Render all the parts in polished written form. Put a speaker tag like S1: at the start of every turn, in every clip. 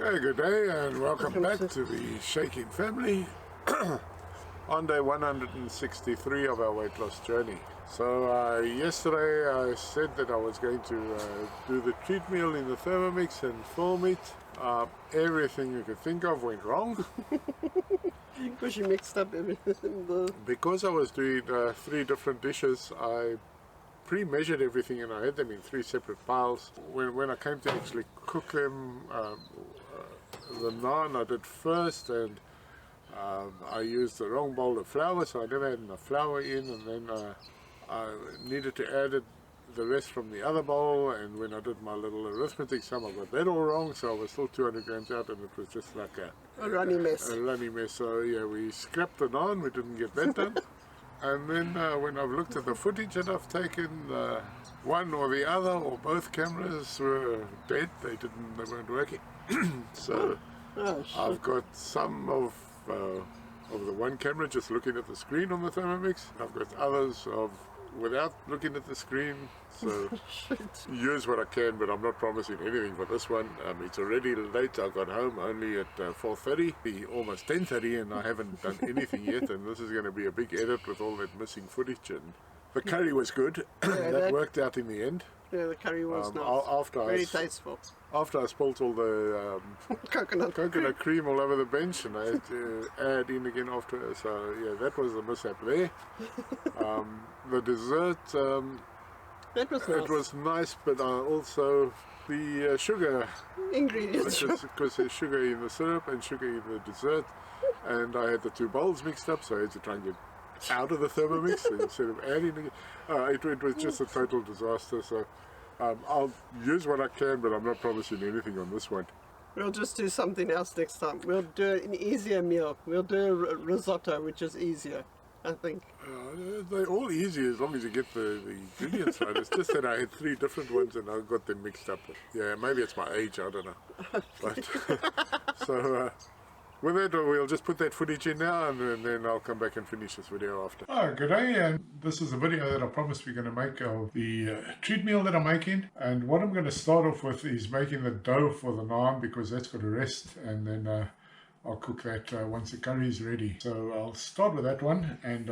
S1: Okay, good day and welcome back to the Shaking Family on day 163 of our weight loss journey. So yesterday I said that I was going to do the treat meal in the Thermomix and film it. Everything you could think of went wrong.
S2: Because you mixed up everything.
S1: Because I was doing 3 different dishes, I pre-measured everything and I had them in 3 separate piles. When I came to actually cook them, the naan I did first, and I used the wrong bowl of flour, so I never had enough flour in, and then I needed to add the rest from the other bowl, and when I did my little arithmetic sum I got that all wrong, so I was still 200 grams out and it was just like a
S2: runny mess.
S1: So yeah, we scrapped the naan, we didn't get that done. And then when I've looked at the footage that I've taken, one or the other or both cameras were dead. They weren't working. So I've got some of the one camera just looking at the screen on the Thermomix. I've got others without looking at the screen. So use what I can, but I'm not promising anything for this one. It's already late. I got home only at 4:30, almost 10:30, and I haven't done anything yet. And this is going to be a big edit with all that missing footage. And the curry was good.
S2: Yeah,
S1: that worked out in the end.
S2: Yeah, the curry was nice. Very tasteful.
S1: After I spilled all the coconut cream all over the bench, and I had to add in again after. So yeah, that was the mishap there. The dessert,
S2: that was nice.
S1: It was nice, but also the sugar
S2: ingredients,
S1: because there's sugar in the syrup and sugar in the dessert, and I had the 2 bowls mixed up, so I had to try and get out of the Thermomix instead of adding it. It was just a total disaster. So I'll use what I can, but I'm not promising anything on this one.
S2: We'll just do something else next time. We'll do an easier meal. We'll do risotto, which is easier, I think.
S1: They're all easy as long as you get the ingredients right. It's just that I had 3 different ones and I got them mixed up. Yeah, maybe it's my age, I don't know. But so with that, we'll just put that footage in now, and then I'll come back and finish this video after. Oh, good day, and this is a video that I promised we're going to make of the treat meal that I'm making. And what I'm going to start off with is making the dough for the naan, because that's got to rest, and then I'll cook that once the curry is ready. So I'll start with that one, and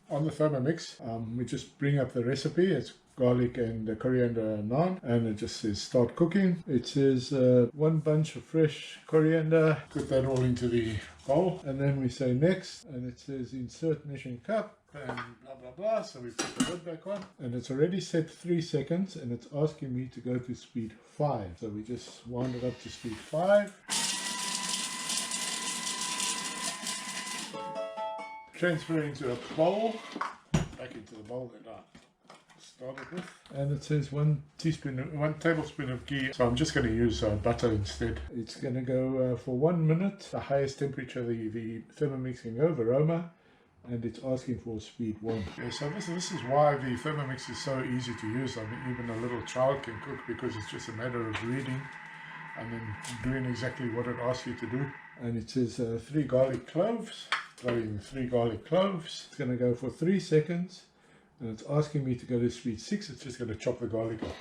S1: on the Thermomix, we just bring up the recipe. It's garlic and coriander naan, and it just says start cooking. It says 1 bunch of fresh coriander. Put that all into the bowl, and then we say next, and it says insert measuring cup and blah blah blah. So we put the lid back on, and it's already set 3 seconds, and it's asking me to go to speed 5. So we just wound it up to speed 5. Transfer into a bowl, back into the bowl that I started with, and it says 1 tablespoon of ghee. So I'm just going to use butter instead. It's going to go for 1 minute, the highest temperature the Thermomix can go, Varoma, and it's asking for speed 1. Yeah, so this is why the Thermomix is so easy to use. I mean, even a little child can cook, because it's just a matter of reading and then doing exactly what it asks you to do. And it says 3 garlic cloves. Throw in 3 garlic cloves. It's going to go for 3 seconds, and it's asking me to go to speed 6. It's just going to chop the garlic up.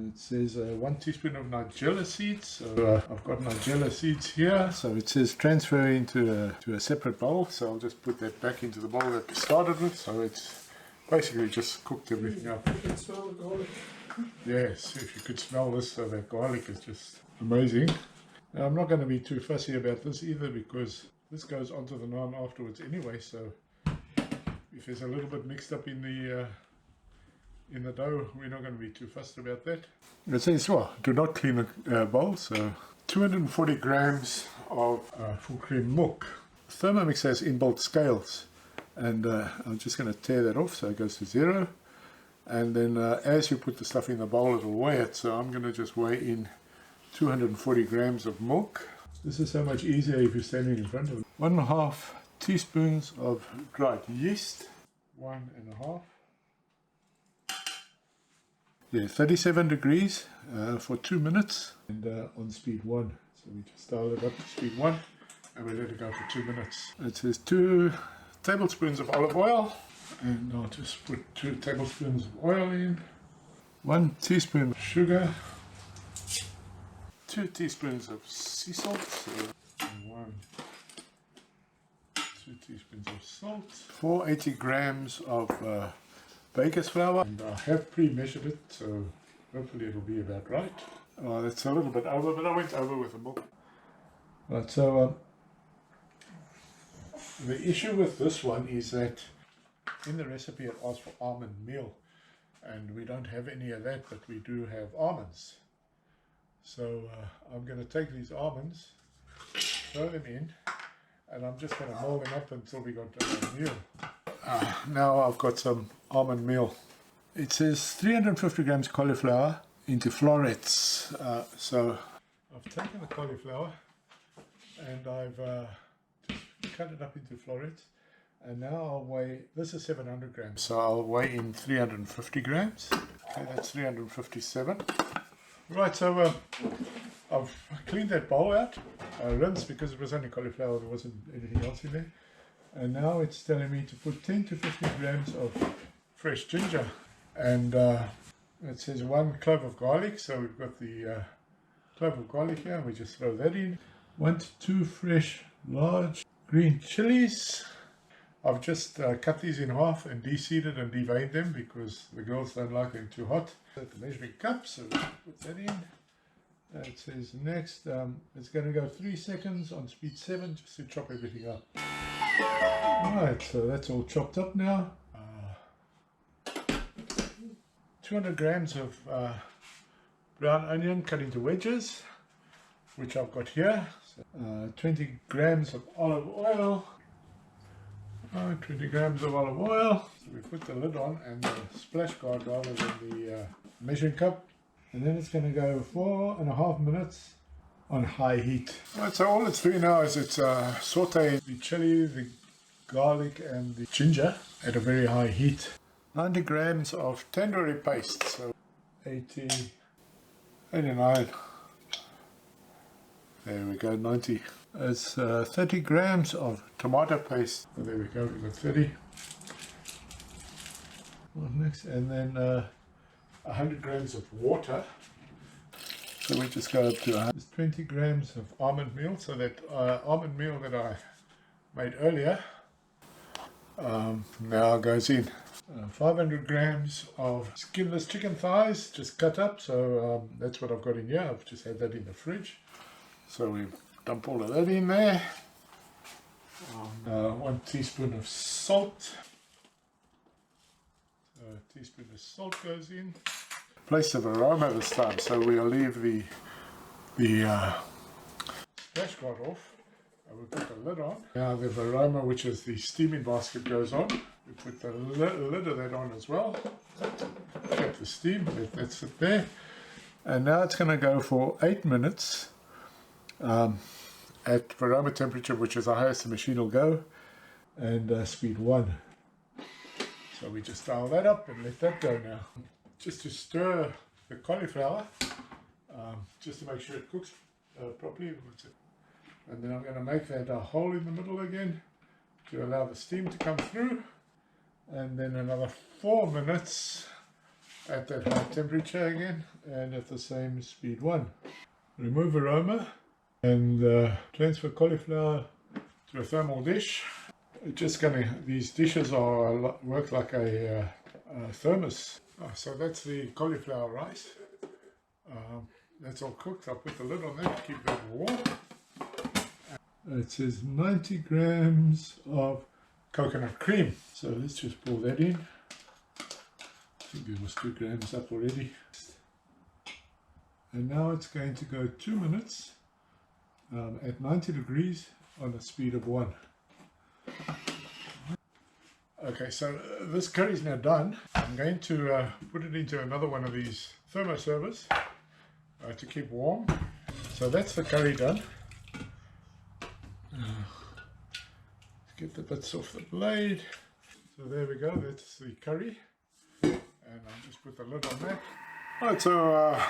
S1: It says 1 teaspoon of nigella seeds. So I've got nigella seeds here. So it says transfer into a separate bowl. So I'll just put that back into the bowl that we started with. So it's basically just cooked everything up.
S2: You can smell the garlic.
S1: Yes, if you could smell this, so that garlic is just amazing. Now, I'm not going to be too fussy about this either, because this goes onto the naan afterwards anyway, so if there's a little bit mixed up in the dough, we're not going to be too fussed about that. It says, well, do not clean a bowl, so 240 grams of full cream milk. Thermomix has inbuilt scales, and I'm just going to tear that off so it goes to 0. And then as you put the stuff in the bowl, it'll weigh it, so I'm going to just weigh in 240 grams of milk. This is so much easier if you're standing in front of it. 1.5 teaspoons of dried yeast. 1.5. Yeah, 37 degrees for 2 minutes, and on speed 1. So we just dial it up to speed 1, and we let it go for 2 minutes. It says 2 tablespoons of olive oil, and I'll just put 2 tablespoons of oil in. 1 teaspoon of sugar. 2 teaspoons of sea salt. So 1, 2 teaspoons of salt. 480 grams of baker's flour. And I have pre-measured it, so hopefully it'll be about right. Oh, that's a little bit over, but I went over with the milk. Right, so the issue with this one is that in the recipe it asks for almond meal, and we don't have any of that, but we do have almonds. So I'm going to take these almonds, throw them in, and I'm just going to mold them up until we got meal. Now I've got some almond meal. It says 350 grams cauliflower into florets. So I've taken the cauliflower and I've just cut it up into florets, and now I'll weigh, this is 700 grams, so I'll weigh in 350 grams. Okay, that's 357. Right, so I've cleaned that bowl out, rinsed because it was only cauliflower, there wasn't anything else in there. And now it's telling me to put 10 to 15 grams of fresh ginger, and it says 1 clove of garlic, so we've got the clove of garlic here, and we just throw that in. 1 to 2 fresh large green chilies. I've just cut these in half and de-seeded and deveined them because the girls don't like them too hot. The measuring cup, so put that in. It says next, it's going to go 3 seconds on speed 7 just to chop everything up. Right, so that's all chopped up now. 200 grams of brown onion cut into wedges, which I've got here. 20 grams of olive oil. 20 grams of olive oil. So we put the lid on and the splash guard rather than the measuring cup. And then it's going to go 4.5 minutes on high heat. Right, so all it's doing now is it's sauteing the chili, the garlic and the ginger at a very high heat. 90 grams of tandoori paste, so 80, 89. There we go, 90. It's 30 grams of tomato paste. So there we go, we've got 30. What next? And then 100 grams of water. So we just go up to 20 grams of almond meal. So that almond meal that I made earlier now goes in. 500 grams of skinless chicken thighs, just cut up. So that's what I've got in here. I've just had that in the fridge. So we dump all of that in there. 1 teaspoon of salt. So a teaspoon of salt goes in. Place of aroma this time, so we'll leave the splash guard off. We'll put the lid on. Now the aroma, which is the steaming basket, goes on. We put the lid of that on as well. Get the steam, that's it there. And now it's going to go for 8 minutes. At aroma temperature, which is the highest the machine will go, and speed 1. So we just dial that up and let that go now. Just to stir the cauliflower, just to make sure it cooks properly. And then I'm going to make that a hole in the middle again to allow the steam to come through. And then another 4 minutes at that high temperature again, and at the same speed 1. Remove aroma. And transfer cauliflower to a thermal dish. It's just these dishes work like a thermos. So that's the cauliflower rice. That's all cooked. I'll put the lid on that to keep that warm. It says 90 grams of coconut cream. So let's just pour that in. I think it was 2 grams up already. And now it's going to go 2 minutes. At 90 degrees on a speed of 1. Okay, so this curry is now done. I'm going to put it into another one of these thermoservers to keep warm. So that's the curry done. Get the bits off the blade. So there we go, that's the curry. And I'll just put the lid on that. Alright, so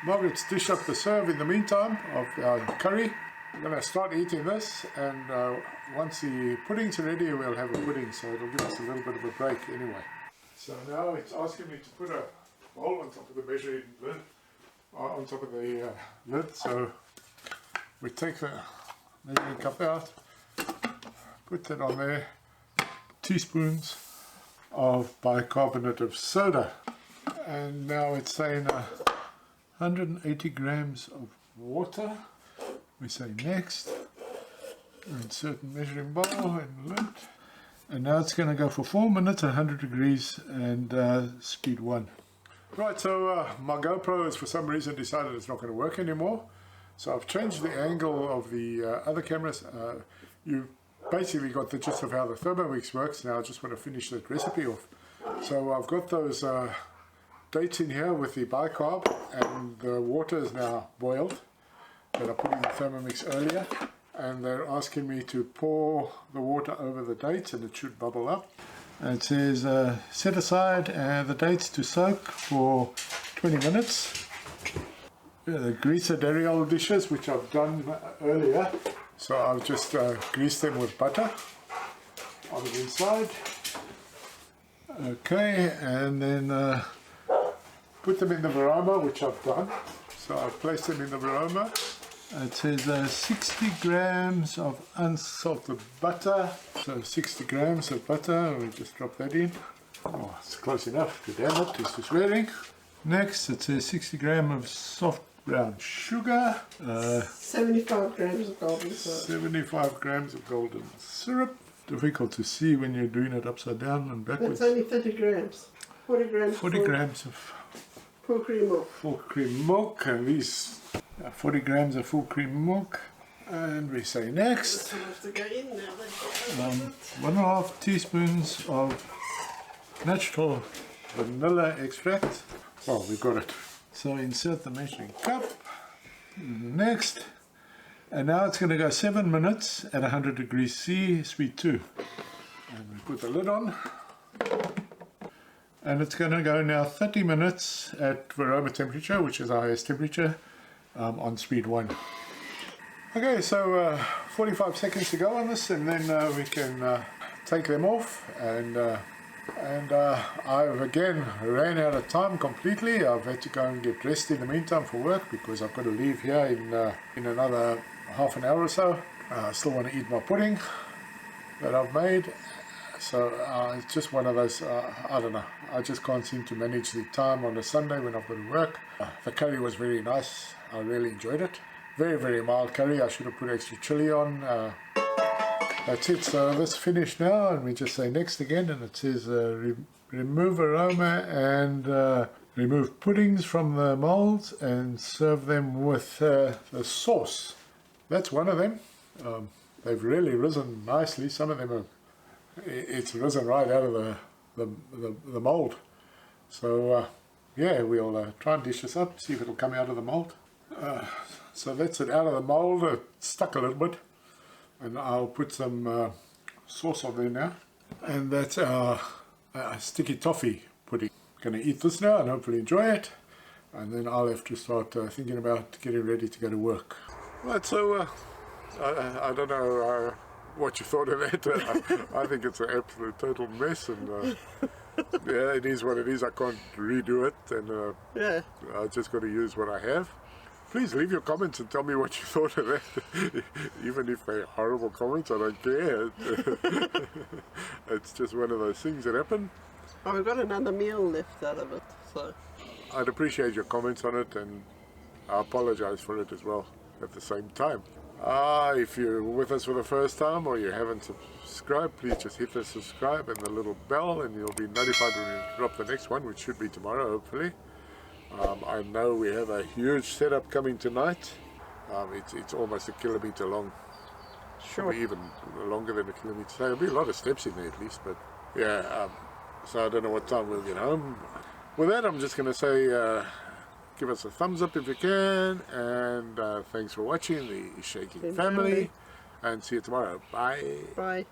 S1: Margaret's dished up the serve in the meantime of our curry. We're going to start eating this, and once the pudding's ready, we'll have a pudding, so it'll give us a little bit of a break anyway. So now it's asking me to put a bowl on top of the measuring lid, on top of the lid. So we take the measuring cup out, put that on there, teaspoons of bicarbonate of soda, and now it's saying 180 grams of water. We say next, insert measuring bowl and lid, and now it's going to go for 4 minutes, 100 degrees, and speed 1. Right, so my GoPro has for some reason decided it's not going to work anymore, so I've changed the angle of the other cameras. You basically got the gist of how the Thermomix works. Now I just want to finish that recipe off. So I've got those dates in here with the bicarb, and the water is now boiled that I put in the Thermomix earlier, and they're asking me to pour the water over the dates, and it should bubble up. And it says set aside the dates to soak for 20 minutes. The greaser dairy old dishes, which I've done earlier, so I've just greased them with butter on the inside. Okay, and then put them in the varoma, which I've done. So I've placed them in the varoma. It says 60 grams of unsalted butter. So 60 grams of butter, we just drop that in. Oh, it's close enough to damn it, it's just swearing. Next, it says 60 grams of soft brown sugar.
S2: 75 grams of golden syrup.
S1: 75 grams of golden syrup. Difficult to see when you're doing it upside down and backwards.
S2: That's only 30 grams. 40 grams.
S1: 40 grams of
S2: full cream milk.
S1: Full cream milk, and these 40 grams of full cream milk. And we say next, 1.5 teaspoons of natural vanilla extract. Well, we've got it. So insert the measuring cup. Next, and now it's going to go 7 minutes at 100 degrees C, speed 2. And we put the lid on. And it's going to go now 30 minutes at varoma temperature, which is our highest temperature, on speed 1. Okay, so 45 seconds to go on this, and then we can take them off. And I've again ran out of time completely. I've had to go and get dressed in the meantime for work, because I've got to leave here in another half an hour or so. I still want to eat my pudding that I've made. So it's just one of those, I don't know, I just can't seem to manage the time on a Sunday when I've got to work. The curry was very nice. I really enjoyed it. Very, very mild curry. I should have put extra chili on. That's it. So that's finished now, and we just say next again, and it says remove aroma and remove puddings from the molds and serve them with the sauce. That's one of them. They've really risen nicely. Some of them are, it's risen right out of the mold. So yeah, we'll try and dish this up, see if it'll come out of the mold. So that's it out of the mold. It stuck a little bit, and I'll put some sauce on there now. And that's our sticky toffee pudding. Going to eat this now and hopefully enjoy it, and then I'll have to start thinking about getting ready to go to work. Right, so I don't know what you thought of that. I think it's an absolute total mess, and yeah, it is what it is. I can't redo it, and
S2: Yeah.
S1: I just got to use what I have. Please leave your comments and tell me what you thought of that. Even if they're horrible comments, I don't care. It's just one of those things that happen.
S2: Oh, we've got another meal left out of it, so.
S1: I'd appreciate your comments on it, and I apologize for it as well at the same time. If you're with us for the first time or you haven't subscribed, please just hit the subscribe and the little bell, and you'll be notified when we drop the next one, which should be tomorrow, hopefully. I know we have a huge setup coming tonight. It's almost a kilometre long.
S2: Sure.
S1: Probably even longer than a kilometre. So there'll be a lot of steps in there at least, but yeah, so I don't know what time we'll get home. With that, I'm just going to say give us a thumbs up if you can, and thanks for watching the Shaking Family, and see you tomorrow. Bye.
S2: Bye.